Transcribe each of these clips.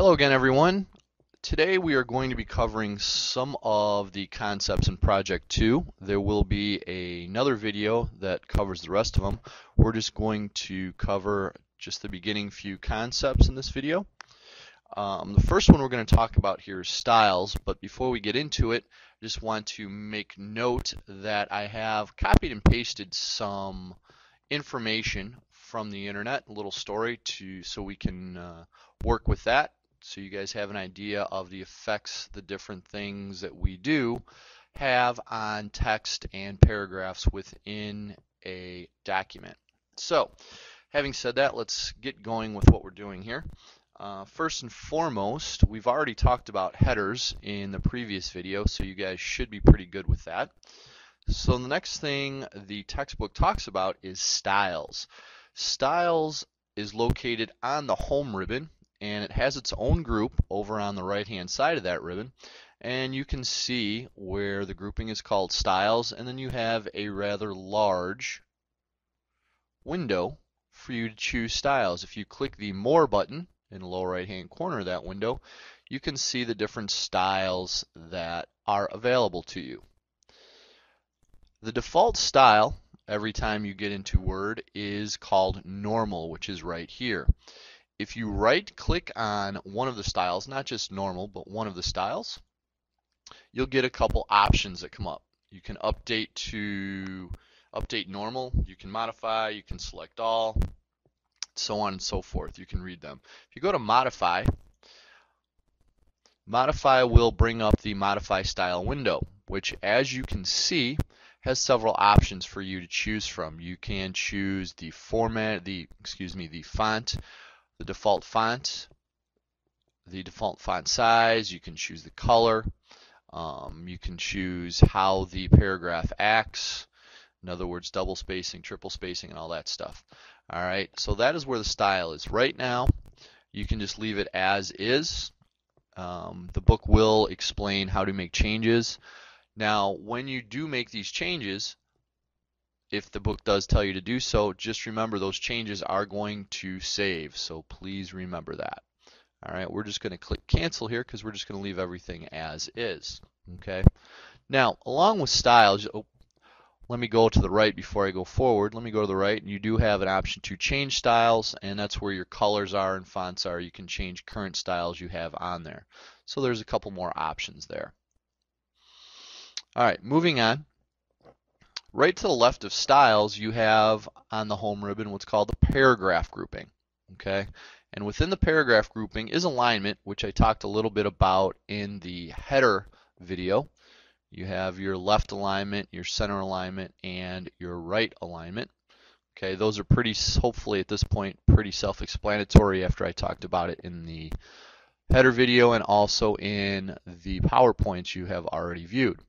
Hello again, everyone. Today we are going to be covering some of the concepts in Project 2. There will be another video that covers the rest of them. We're just going to cover just the beginning few concepts in this video. The first one we're going to talk about here is styles, but before we get into it, I just want to make note that I have copied and pasted some information from the internet, a little story, so we can work with that, so you guys have an idea of the effects the different things that we do have on text and paragraphs within a document. So, having said that, let's get going with what we're doing here. First and foremost, we've already talked about headers in the previous video, so you guys should be pretty good with that. So the next thing the textbook talks about is styles. Styles is located on the home ribbon, and it has its own group over on the right hand side of that ribbon, and you can see where the grouping is called styles, and then you have a rather large window for you to choose styles. If you click the More button in the lower right hand corner of that window, you can see the different styles that are available to you. The default style every time you get into Word is called normal, which is right here. If you right click on one of the styles, not just normal, but one of the styles, you'll get a couple options that come up. You can update to update normal, you can modify, you can select all, so on and so forth. You can read them. If you go to modify, modify will bring up the modify style window, which, as you can see, has several options for you to choose from. You can choose the format, the font, the default font size. You can choose the color. You can choose how the paragraph acts. In other words, double spacing, triple spacing, and all that stuff. All right, so that is where the style is. Right now, you can just leave it as is. The book will explain how to make changes. Now, when you do make these changes, if the book does tell you to do so, just remember those changes are going to save, so please remember that. All right, we're just going to click cancel here because we're just going to leave everything as is. Okay. Now, along with styles, let me go to the right before I go forward. Let me go to the right, and you do have an option to change styles, and that's where your colors are and fonts are. You can change current styles you have on there. So there's a couple more options there. All right, moving on. Right to the left of styles, you have on the home ribbon what's called the paragraph grouping. Okay, and within the paragraph grouping is alignment, which I talked a little bit about in the header video. You have your left alignment, your center alignment, and your right alignment. Okay, those are hopefully at this point, pretty self-explanatory after I talked about it in the header video and also in the PowerPoints you have already viewed.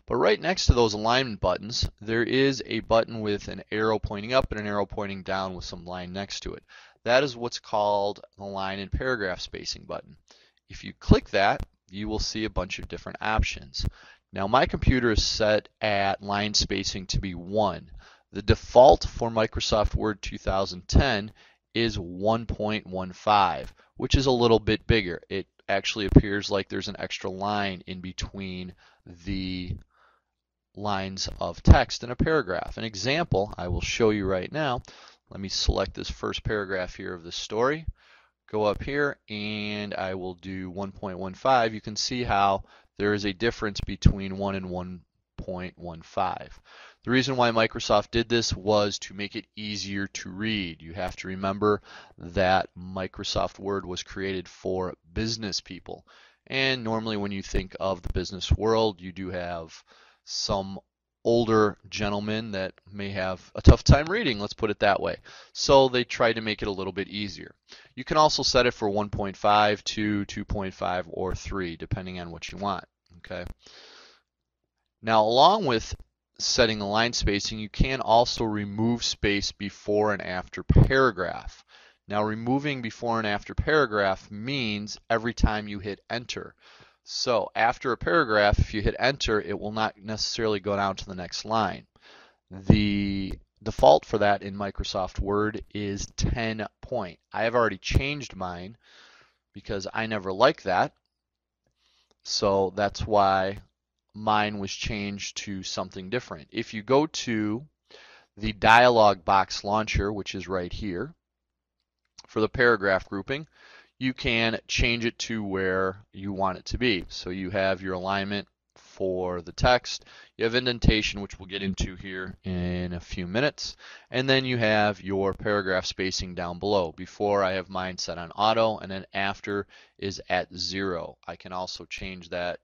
But right next to those alignment buttons, there is a button with an arrow pointing up and an arrow pointing down with some line next to it. That is what's called the line and paragraph spacing button. If you click that, you will see a bunch of different options. Now, my computer is set at line spacing to be 1. The default for Microsoft Word 2010 is 1.15, which is a little bit bigger. It actually appears like there's an extra line in between the lines of text in a paragraph. An example I will show you right now. Let me select this first paragraph here of the story. Go up here and I will do 1.15. You can see how there is a difference between 1 and 1.15. The reason why Microsoft did this was to make it easier to read. You have to remember that Microsoft Word was created for business people. And normally when you think of the business world, you do have some older gentlemen that may have a tough time reading, let's put it that way. So they tried to make it a little bit easier. You can also set it for 1.5, 2, 2.5, or 3, depending on what you want. Okay. Now, along with setting the line spacing, you can also remove space before and after paragraph. Now, removing before and after paragraph means every time you hit enter. So after a paragraph, if you hit enter, it will not necessarily go down to the next line. The default for that in Microsoft Word is 10 point. I have already changed mine because I never like that. So that's why mine was changed to something different. If you go to the dialog box launcher, which is right here, for the paragraph grouping, you can change it to where you want it to be. So you have your alignment for the text, you have indentation, which we'll get into here in a few minutes, and then you have your paragraph spacing down below. Before, I have mine set on auto, and then after is at 0. I can also change that,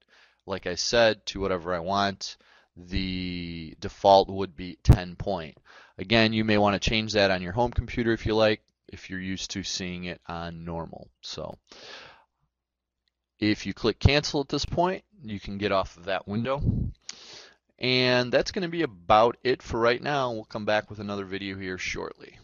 like I said, to whatever I want. The default would be 10 point. Again, you may want to change that on your home computer if you like, if you're used to seeing it on normal. So if you click cancel at this point, you can get off of that window. And that's going to be about it for right now. We'll come back with another video here shortly.